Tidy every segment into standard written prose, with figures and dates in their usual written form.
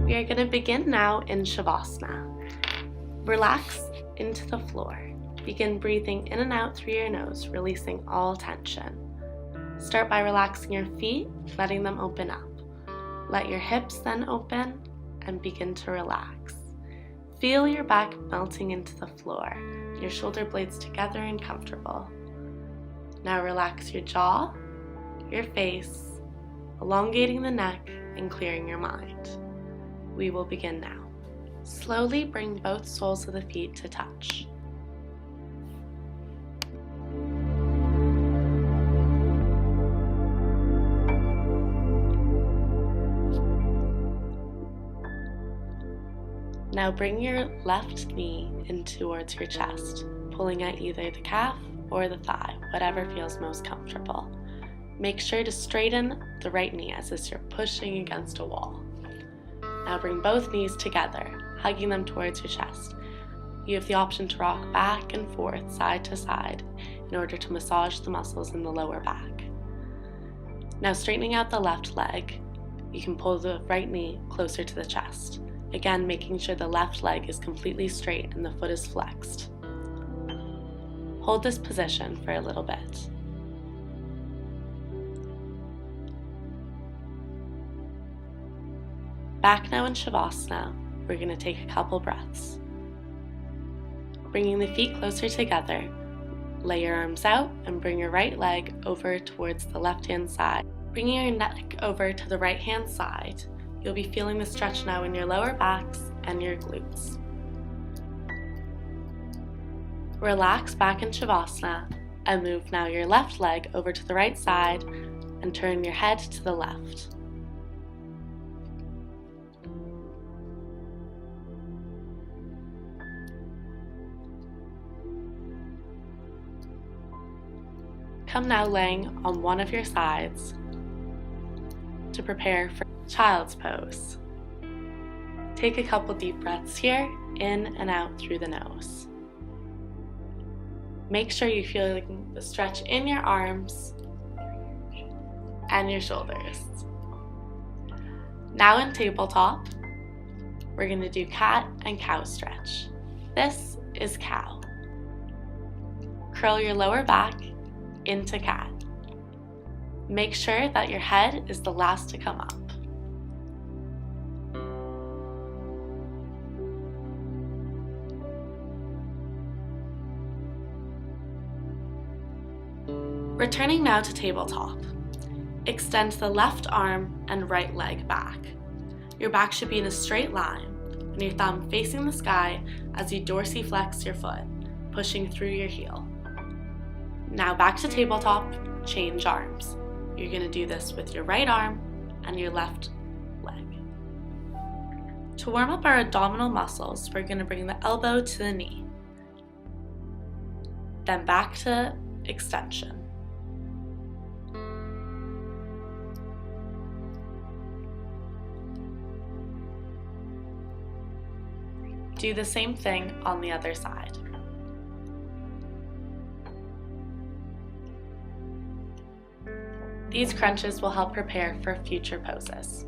We are going to begin now in Shavasana. Relax into the floor. Begin breathing in and out through your nose, releasing all tension. Start by relaxing your feet, letting them open up. Let your hips then open and begin to relax. Feel your back melting into the floor, your shoulder blades together and comfortable. Now relax your jaw, your face, elongating the neck and clearing your mind. We will begin now. Slowly bring both soles of the feet to touch. Now bring your left knee in towards your chest, pulling at either the calf or the thigh, whatever feels most comfortable. Make sure to straighten the right knee as if you're pushing against a wall. Now bring both knees together, hugging them towards your chest. You have the option to rock back and forth, side to side, in order to massage the muscles in the lower back. Now straightening out the left leg, you can pull the right knee closer to the chest. Again, making sure the left leg is completely straight and the foot is flexed. Hold this position for a little bit. Back now in Shavasana, we're going to take a couple breaths. Bringing the feet closer together, lay your arms out and bring your right leg over towards the left-hand side. Bringing your neck over to the right-hand side, you'll be feeling the stretch now in your lower backs and your glutes. Relax back in Shavasana and move now your left leg over to the right side and turn your head to the left. Come now laying on one of your sides to prepare for child's pose. Take a couple deep breaths here, in and out through the nose. Make sure you're feeling the stretch in your arms and your shoulders. Now in tabletop, we're going to do cat and cow stretch. This is cow. Curl your lower back into cat. Make sure that your head is the last to come up. Returning now to tabletop. Extend the left arm and right leg back. Your back should be in a straight line and your thumb facing the sky as you dorsiflex your foot, pushing through your heel. Now back to tabletop, change arms. You're going to do this with your right arm and your left leg. To warm up our abdominal muscles, we're going to bring the elbow to the knee. Then back to extension. Do the same thing on the other side. These crunches will help prepare for future poses.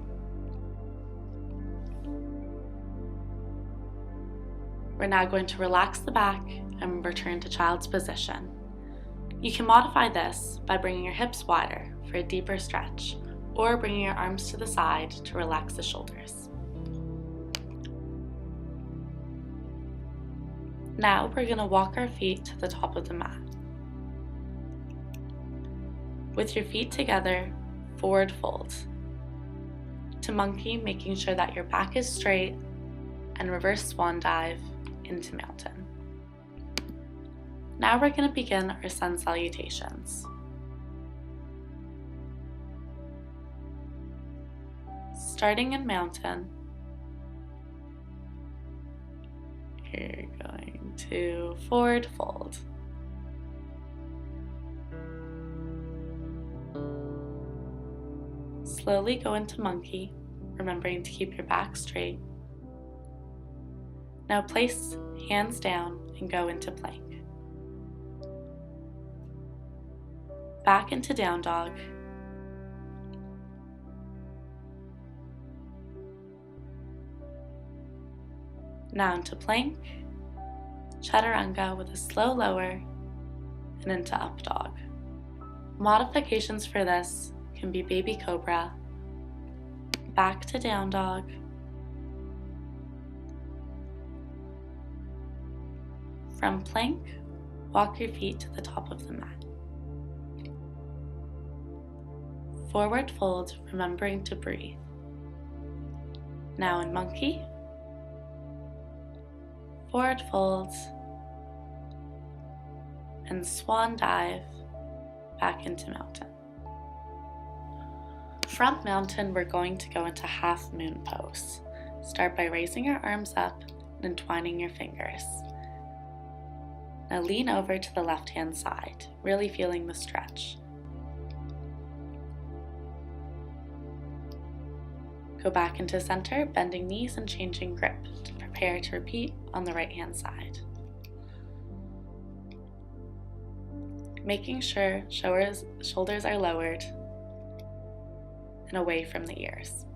We're now going to relax the back and return to child's position. You can modify this by bringing your hips wider for a deeper stretch, or bringing your arms to the side to relax the shoulders. Now we're going to walk our feet to the top of the mat. With your feet together, forward fold. To monkey, making sure that your back is straight, and reverse swan dive into mountain. Now we're going to begin our sun salutations. Starting in mountain, you're going to forward fold. Slowly go into monkey, remembering to keep your back straight. Now place hands down and go into plank. Back into down dog. Now into plank, chaturanga with a slow lower, and into up dog. Modifications for this can be baby cobra, back to down dog, from plank, walk your feet to the top of the mat. Forward fold, remembering to breathe. Now in monkey, forward fold, and swan dive back into mountain. From mountain, we're going to go into half moon pose. Start by raising your arms up and entwining your fingers. Now lean over to the left-hand side, really feeling the stretch. Go back into center, bending knees and changing grip to prepare to repeat on the right-hand side. Making sure shoulders are lowered and away from the ears.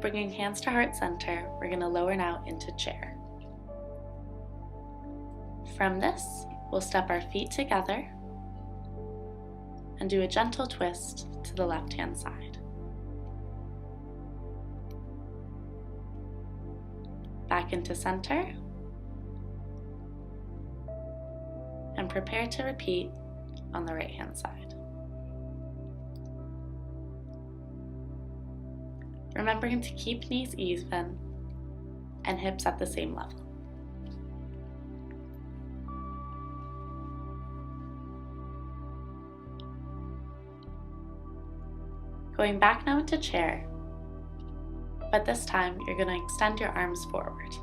Bringing hands to heart center, we're going to lower now into chair. From this, we'll step our feet together and do a gentle twist to the left-hand side. Back into center, and prepare to repeat on the right-hand side. Remembering to keep knees even and hips at the same level. Going back now into chair, but this time you're going to extend your arms forward.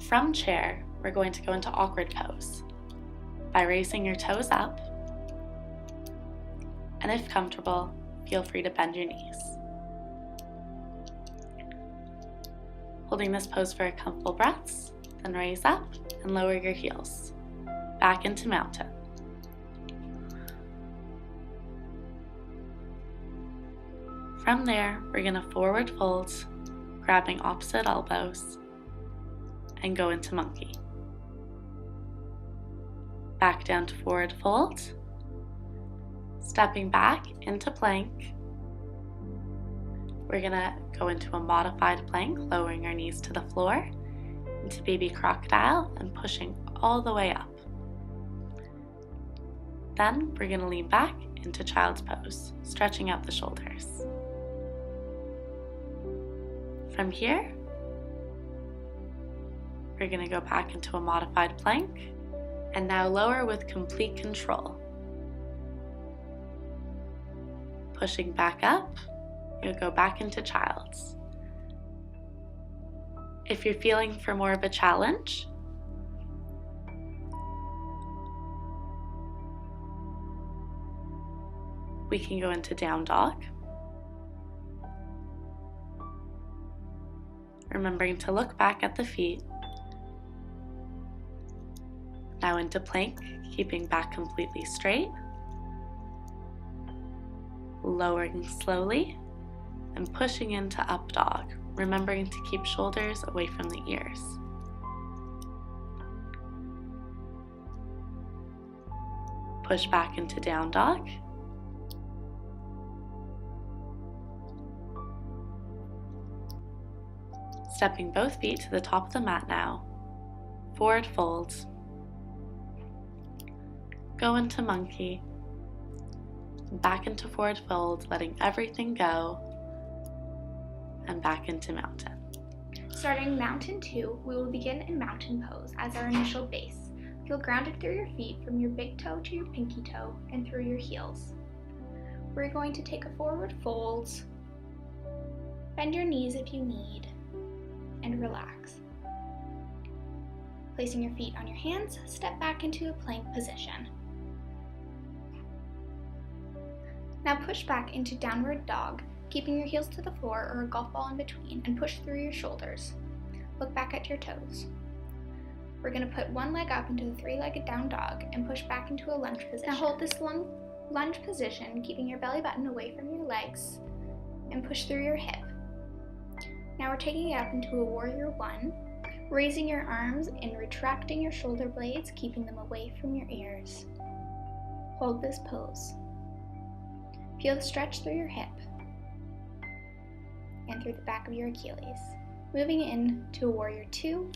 From chair, we're going to go into awkward pose by raising your toes up, and if comfortable, feel free to bend your knees. Holding this pose for a couple breaths, then raise up and lower your heels. Back into mountain. From there, we're going to forward fold, grabbing opposite elbows, and go into monkey. Back down to forward fold, stepping back into plank. We're going to go into a modified plank, lowering our knees to the floor, into baby crocodile and pushing all the way up. Then we're going to lean back into child's pose, stretching out the shoulders. From here, we're going to go back into a modified plank and now lower with complete control. Pushing back up, you'll go back into child's. If you're feeling for more of a challenge, we can go into down dog. Remembering to look back at the feet. Now into plank, keeping back completely straight. Lowering slowly and pushing into up dog, remembering to keep shoulders away from the ears. Push back into down dog. Stepping both feet to the top of the mat now. Forward fold. Go into monkey. Back into forward fold, letting everything go. And back into mountain. Starting mountain 2, we will begin in mountain pose as our initial base. Feel grounded through your feet from your big toe to your pinky toe and through your heels. We're going to take a forward fold, bend your knees if you need, and relax. Placing your feet on your hands, step back into a plank position. Now push back into downward dog, keeping your heels to the floor or a golf ball in between, and push through your shoulders. Look back at your toes. We're going to put one leg up into the three-legged down dog and push back into a lunge position. Now hold this lunge position, keeping your belly button away from your legs, and push through your hip. Now we're taking it up into a warrior one, raising your arms and retracting your shoulder blades, keeping them away from your ears. Hold this pose. Feel the stretch through your hip and through the back of your Achilles. Moving into a warrior two,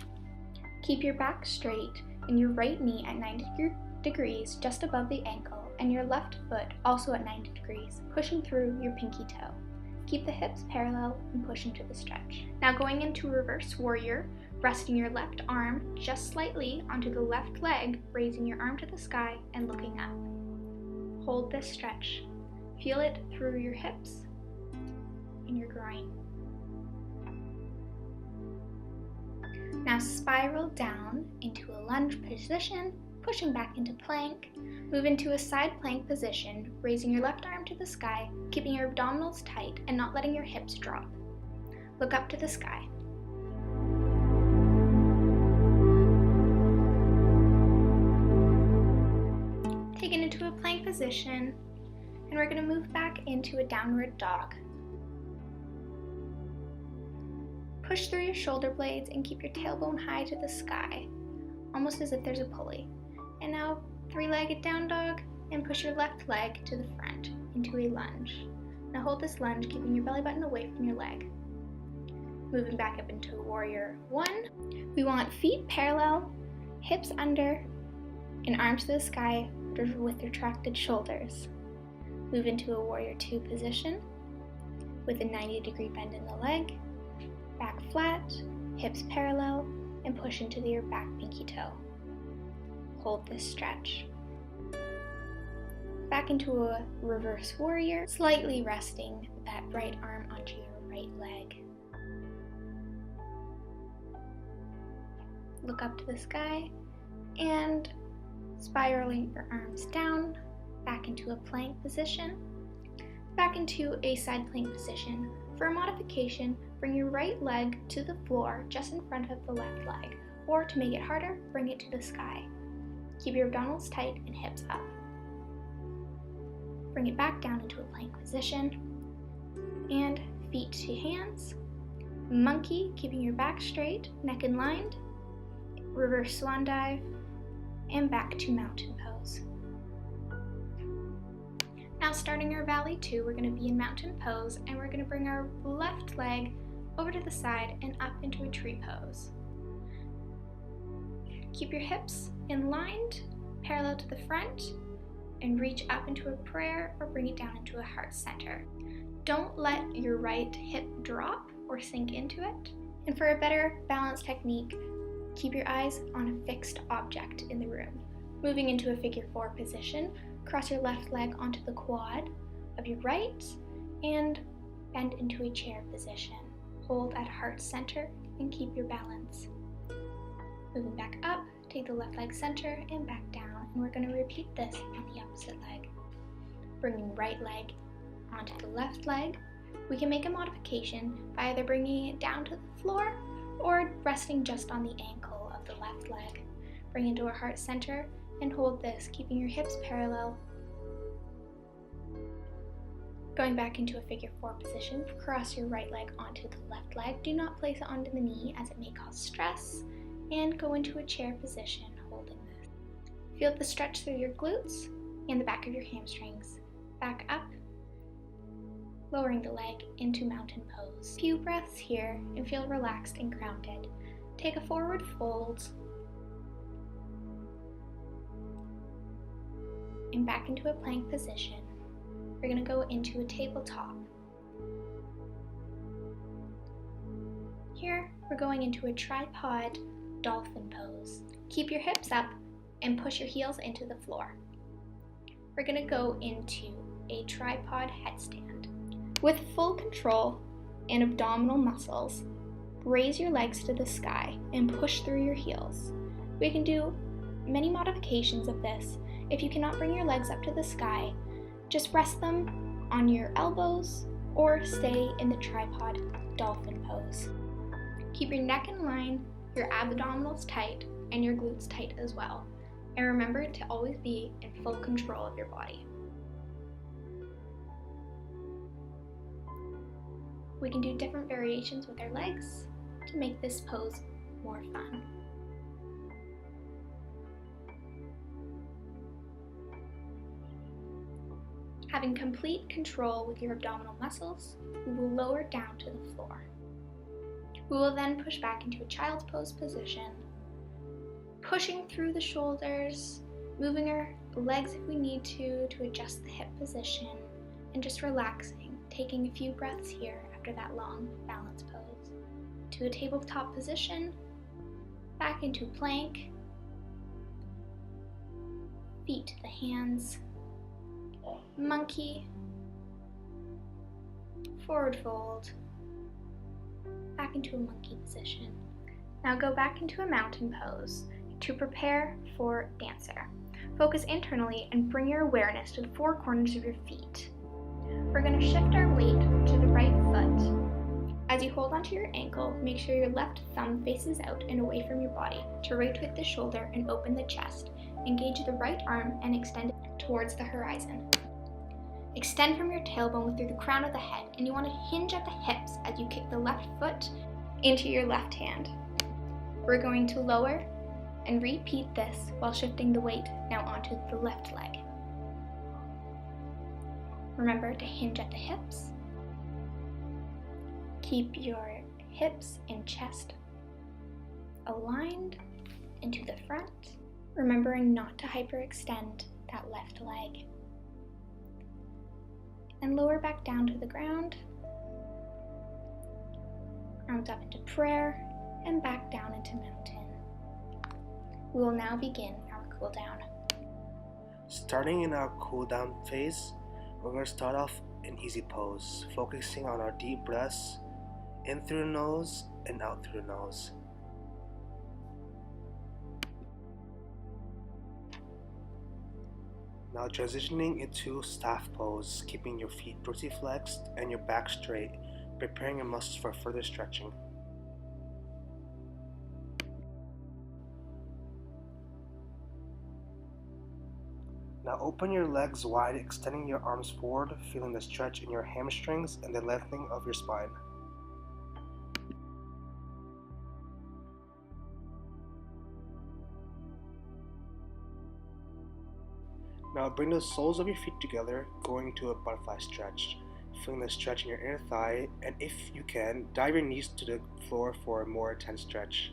keep your back straight and your right knee at 90 degrees just above the ankle, and your left foot also at 90 degrees, pushing through your pinky toe. Keep the hips parallel and push into the stretch. Now going into reverse warrior, resting your left arm just slightly onto the left leg, raising your arm to the sky and looking up. Hold this stretch. Feel it through your hips and your groin. Now spiral down into a lunge position, pushing back into plank. Move into a side plank position, raising your left arm to the sky, keeping your abdominals tight and not letting your hips drop. Look up to the sky. Take it into a plank position, and we're going to move back into a downward dog. Push through your shoulder blades and keep your tailbone high to the sky, almost as if there's a pulley. And now three-legged down dog, and push your left leg to the front into a lunge. Now hold this lunge, keeping your belly button away from your leg. Moving back up into a warrior one, we want feet parallel, hips under, and arms to the sky with retracted shoulders. Move into a warrior two position with a 90-degree bend in the leg, back flat, hips parallel, and push into your back pinky toe. Hold this stretch. Back into a reverse warrior, slightly resting that right arm onto your right leg. Look up to the sky and spiraling your arms down, back into a plank position, back into a side plank position. For a modification, bring your right leg to the floor just in front of the left leg, or to make it harder, bring it to the sky. Keep your abdominals tight and hips up. Bring it back down into a plank position, and feet to hands. Monkey, keeping your back straight, neck aligned. Reverse swan dive, and back to mountain pose. Now starting our valley two, we're going to be in mountain pose, and we're going to bring our left leg over to the side and up into a tree pose. Keep your hips aligned, parallel to the front, and reach up into a prayer or bring it down into a heart center. Don't let your right hip drop or sink into it. And for a better balance technique, keep your eyes on a fixed object in the room. Moving into a figure four position, cross your left leg onto the quad of your right and bend into a chair position. Hold at heart center and keep your balance. Moving back up, take the left leg center and back down, and we're going to repeat this on the opposite leg. Bringing right leg onto the left leg. We can make a modification by either bringing it down to the floor or resting just on the ankle of the left leg. Bring it to our heart center and hold this, keeping your hips parallel. Going back into a figure four position, cross your right leg onto the left leg. Do not place it onto the knee as it may cause stress, and go into a chair position holding this. Feel the stretch through your glutes and the back of your hamstrings. Back up, lowering the leg into mountain pose. A few breaths here and feel relaxed and grounded. Take a forward fold and back into a plank position. We're going to go into a tabletop. Here, we're going into a tripod dolphin pose. Keep your hips up and push your heels into the floor. We're going to go into a tripod headstand. With full control and abdominal muscles, raise your legs to the sky and push through your heels. We can do many modifications of this. If you cannot bring your legs up to the sky, just rest them on your elbows or stay in the tripod dolphin pose. Keep your neck in line, your abdominals tight, and your glutes tight as well. And remember to always be in full control of your body. We can do different variations with our legs to make this pose more fun. Having complete control with your abdominal muscles, we will lower down to the floor. We will then push back into a child's pose position, pushing through the shoulders, moving our legs if we need to adjust the hip position, and just relaxing, taking a few breaths here after that long balance pose. To a tabletop position, back into plank, feet to the hands, monkey, forward fold, back into a monkey position. Now go back into a mountain pose to prepare for dancer. Focus internally and bring your awareness to the four corners of your feet. We're going to shift our weight to the right foot. As you hold onto your ankle, make sure your left thumb faces out and away from your body to rotate the shoulder and open the chest. Engage the right arm and extend it towards the horizon. Extend from your tailbone through the crown of the head, and you want to hinge at the hips as you kick the left foot into your left hand. We're going to lower and repeat this while shifting the weight now onto the left leg. Remember to hinge at the hips. Keep your hips and chest aligned into the front, remembering not to hyperextend that left leg. And lower back down to the ground, arms up into prayer, and back down into mountain. We will now begin our cool down. Starting in our cool down phase, we're going to start off in easy pose, focusing on our deep breaths in through the nose and out through the nose. Now transitioning into staff pose, keeping your feet dorsiflexed and your back straight, preparing your muscles for further stretching. Now open your legs wide, extending your arms forward, feeling the stretch in your hamstrings and the lengthening of your spine. Now bring the soles of your feet together, going to a butterfly stretch, feeling the stretch in your inner thigh, and if you can, dive your knees to the floor for a more intense stretch.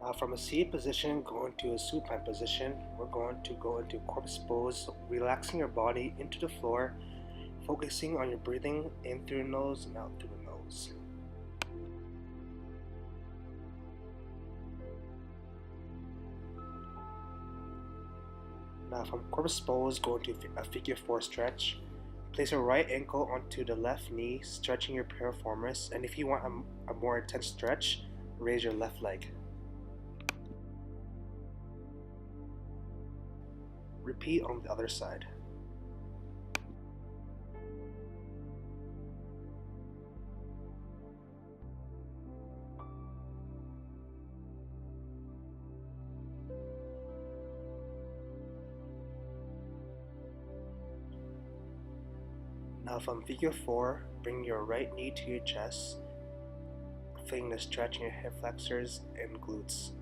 Now from a seated position, going to a supine position, we're going to go into corpse pose, relaxing your body into the floor, focusing on your breathing in through the nose and out through the nose. Now from corpse pose, go into a figure 4 stretch. Place your right ankle onto the left knee, stretching your piriformis, and if you want a more intense stretch, raise your left leg. Repeat on the other side. Now from figure 4, bring your right knee to your chest, feeling the stretch in your hip flexors and glutes.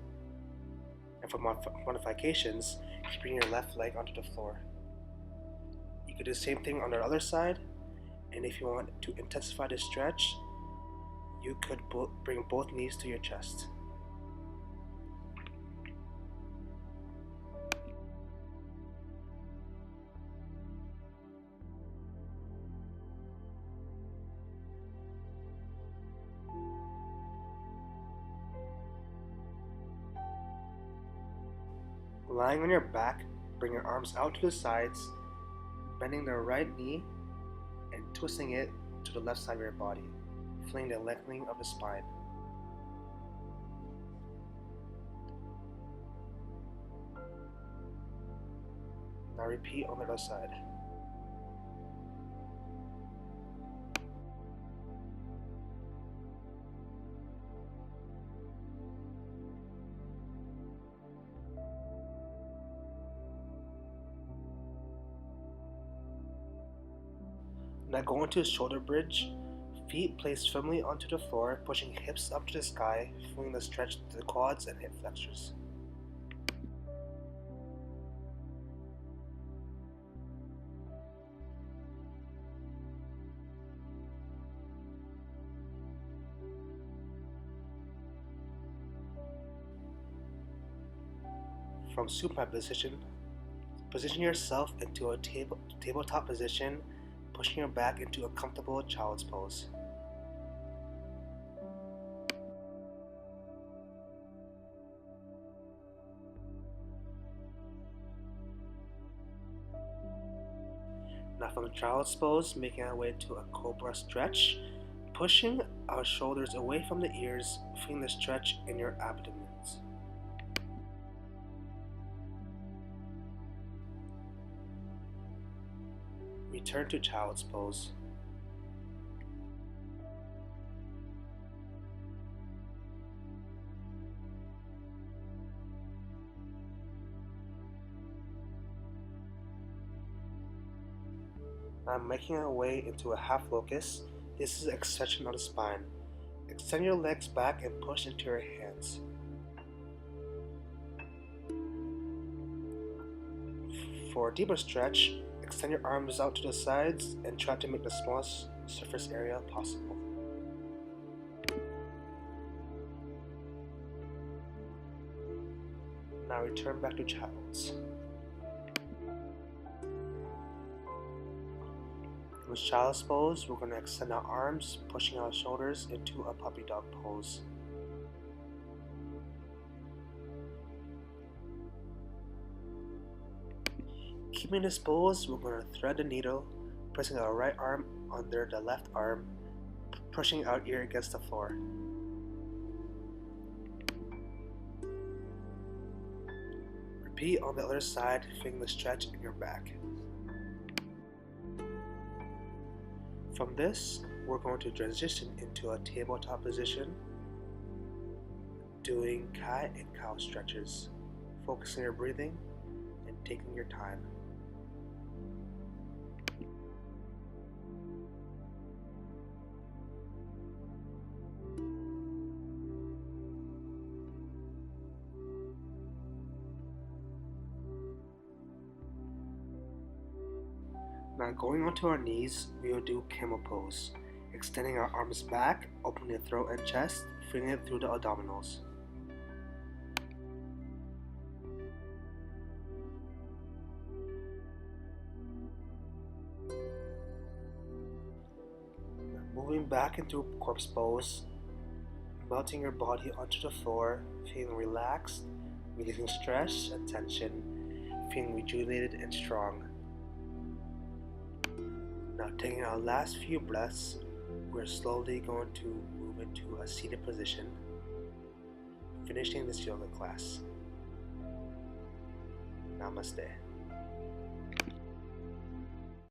And for modifications, you bring your left leg onto the floor. You could do the same thing on the other side, and if you want to intensify the stretch, you could bring both knees to your chest. Lying on your back, bring your arms out to the sides, bending the right knee and twisting it to the left side of your body, feeling the lengthening of the spine. Now repeat on the other side. Now go into shoulder bridge. Feet placed firmly onto the floor, pushing hips up to the sky, feeling the stretch to the quads and hip flexors. From supine position, position yourself into a tabletop position, pushing your back into a comfortable child's pose. Now from child's pose, making our way to a cobra stretch, pushing our shoulders away from the ears, feeling the stretch in your abdomens. Return to child's pose. Now making our way into a half locust. This is extension of the spine. Extend your legs back and push into your hands. For a deeper stretch, extend your arms out to the sides and try to make the smallest surface area possible. Now return back to child's. With child's pose, we're going to extend our arms, pushing our shoulders into a puppy dog pose. Keeping this pose, we're going to thread the needle, pressing our right arm under the left arm, pushing our ear against the floor. Repeat on the other side, feeling the stretch in your back. From this, we're going to transition into a tabletop position, doing cat and cow stretches, focusing on your breathing and taking your time. Now going onto our knees, we will do camel pose, extending our arms back, opening the throat and chest, feeling it through the abdominals. Now moving back into corpse pose, melting your body onto the floor, feeling relaxed, releasing stress and tension, feeling rejuvenated and strong. Now taking our last few breaths, we're slowly going to move into a seated position, finishing this yoga class. Namaste.